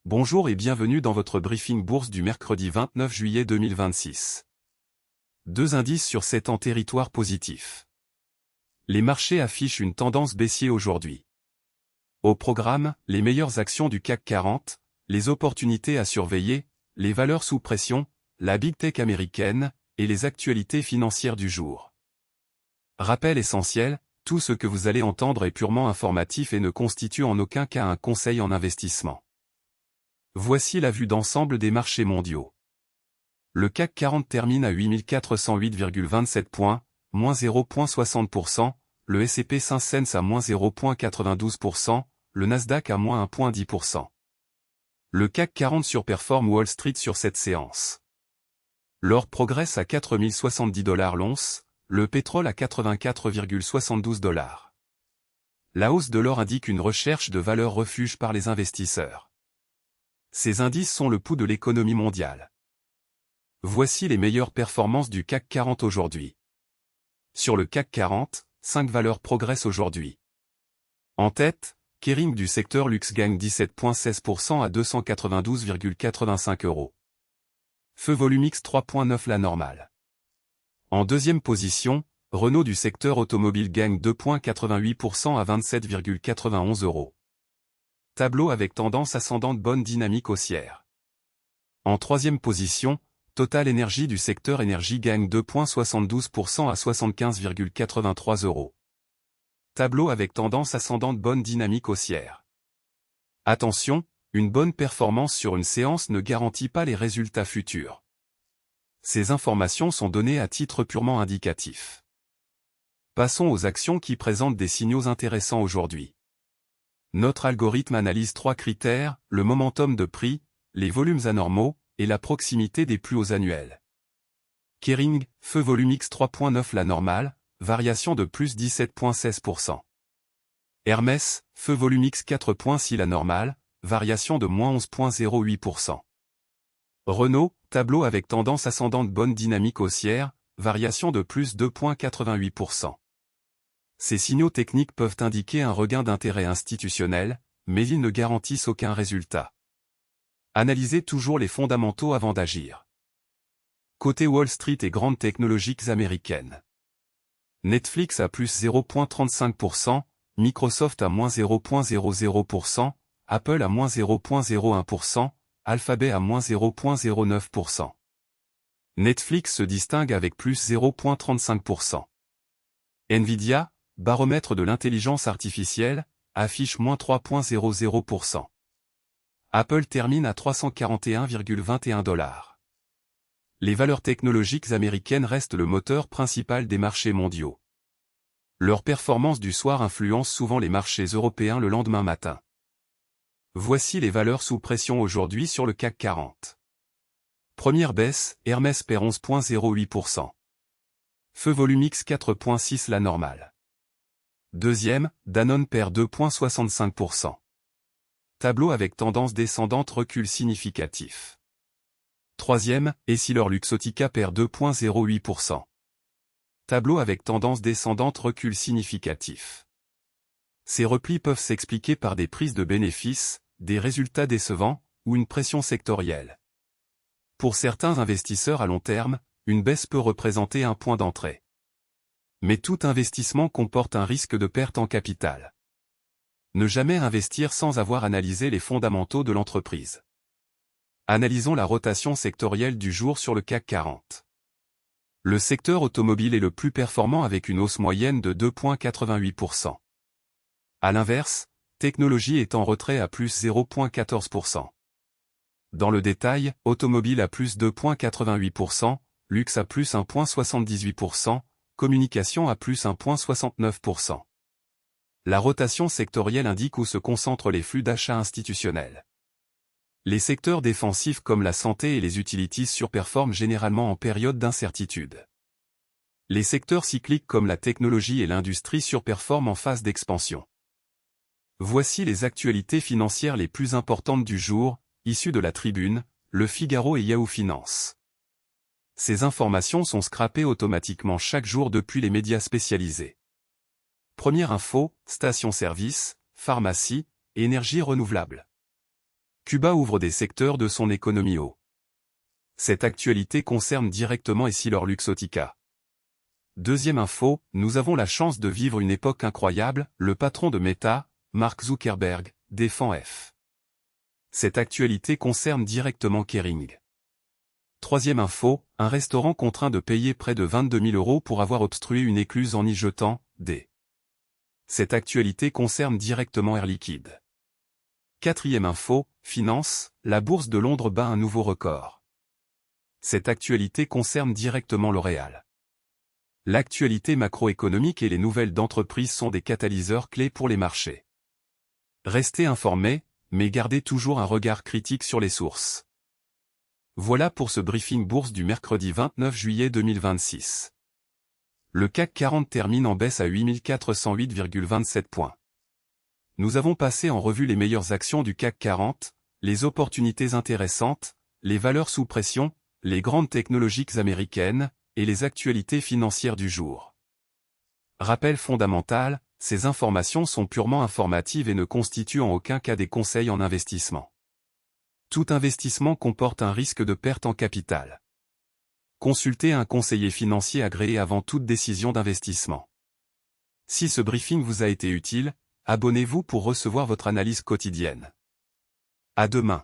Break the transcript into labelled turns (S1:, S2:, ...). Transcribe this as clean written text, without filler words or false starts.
S1: Bonjour et bienvenue dans votre briefing bourse du mercredi 29 juillet 2026. Deux indices sur 7 en territoire positif. Les marchés affichent une tendance baissière aujourd'hui. Au programme, les meilleures actions du CAC 40, les opportunités à surveiller, les valeurs sous pression, la Big Tech américaine, et les actualités financières du jour. Rappel essentiel, tout ce que vous allez entendre est purement informatif et ne constitue en aucun cas un conseil en investissement. Voici la vue d'ensemble des marchés mondiaux. Le CAC 40 termine à 8408,27 points, moins 0,60%, le S&P 500 à moins 0,92%, le Nasdaq à moins 1,10%. Le CAC 40 surperforme Wall Street sur cette séance. L'or progresse à 4070 $ l'once, le pétrole à 84,72 $. La hausse de l'or indique une recherche de valeur refuge par les investisseurs. Ces indices sont le pouls de l'économie mondiale. Voici les meilleures performances du CAC 40 aujourd'hui. Sur le CAC 40, 5 valeurs progressent aujourd'hui. En tête, Kering du secteur luxe gagne 17,16% à 292,85 €. Feu Volumix 3,9 la normale. En deuxième position, Renault du secteur automobile gagne 2,88% à 27,91 €. Tableau avec tendance ascendante bonne dynamique haussière. En troisième position, Total Energy du secteur énergie gagne 2,72% à 75,83 €. Tableau avec tendance ascendante bonne dynamique haussière. Attention, une bonne performance sur une séance ne garantit pas les résultats futurs. Ces informations sont données à titre purement indicatif. Passons aux actions qui présentent des signaux intéressants aujourd'hui. Notre algorithme analyse 3 critères, le momentum de prix, les volumes anormaux, et la proximité des plus hauts annuels. Kering, Feu Volumix 3,9 la normale, variation de plus 17,16%. Hermès, Feu Volumix 4,6 la normale, variation de moins 11,08%. Renault, tableau avec tendance ascendante bonne dynamique haussière, variation de plus 2,88%. Ces signaux techniques peuvent indiquer un regain d'intérêt institutionnel, mais ils ne garantissent aucun résultat. Analysez toujours les fondamentaux avant d'agir. Côté Wall Street et grandes technologiques américaines. Netflix à plus 0,35%, Microsoft à moins 0,00%, Apple à moins 0,01%, Alphabet à moins 0,09%. Netflix se distingue avec plus 0,35%. Nvidia, baromètre de l'intelligence artificielle, affiche moins 3,00%. Apple termine à 341,21 $. Les valeurs technologiques américaines restent le moteur principal des marchés mondiaux. Leur performance du soir influence souvent les marchés européens le lendemain matin. Voici les valeurs sous pression aujourd'hui sur le CAC 40. Première baisse, Hermès perd 11,08%. Feu Volumix 4,6 la normale. Deuxième, Danone perd 2,65%. Tableau avec tendance descendante recul significatif. Troisième, EssilorLuxottica perd 2,08%. Tableau avec tendance descendante recul significatif. Ces replis peuvent s'expliquer par des prises de bénéfices, des résultats décevants, ou une pression sectorielle. Pour certains investisseurs à long terme, une baisse peut représenter un point d'entrée. Mais tout investissement comporte un risque de perte en capital. Ne jamais investir sans avoir analysé les fondamentaux de l'entreprise. Analysons la rotation sectorielle du jour sur le CAC 40. Le secteur automobile est le plus performant avec une hausse moyenne de 2,88%. À l'inverse, technologie est en retrait à plus 0,14%. Dans le détail, automobile à plus 2,88%, luxe à plus 1,78%, communication à plus 1,69%. La rotation sectorielle indique où se concentrent les flux d'achat institutionnels. Les secteurs défensifs comme la santé et les utilities surperforment généralement en période d'incertitude. Les secteurs cycliques comme la technologie et l'industrie surperforment en phase d'expansion. Voici les actualités financières les plus importantes du jour, issues de la Tribune, Le Figaro et Yahoo Finance. Ces informations sont scrappées automatiquement chaque jour depuis les médias spécialisés. Première info, station-service, pharmacie, énergie renouvelable. Cuba ouvre des secteurs de son économie au. Cette actualité concerne directement EssilorLuxottica. Deuxième info, nous avons la chance de vivre une époque incroyable, le patron de Meta, Mark Zuckerberg, défend F. Cette actualité concerne directement Kering. Troisième info, un restaurant contraint de payer près de 22 000 € pour avoir obstrué une écluse en y jetant des. Cette actualité concerne directement Air Liquide. Quatrième info, finance, la bourse de Londres bat un nouveau record. Cette actualité concerne directement L'Oréal. L'actualité macroéconomique et les nouvelles d'entreprise sont des catalyseurs clés pour les marchés. Restez informés, mais gardez toujours un regard critique sur les sources. Voilà pour ce briefing bourse du mercredi 29 juillet 2026. Le CAC 40 termine en baisse à 8408,27 points. Nous avons passé en revue les meilleures actions du CAC 40, les opportunités intéressantes, les valeurs sous pression, les grandes technologiques américaines, et les actualités financières du jour. Rappel fondamental, ces informations sont purement informatives et ne constituent en aucun cas des conseils en investissement. Tout investissement comporte un risque de perte en capital. Consultez un conseiller financier agréé avant toute décision d'investissement. Si ce briefing vous a été utile, abonnez-vous pour recevoir votre analyse quotidienne. À demain.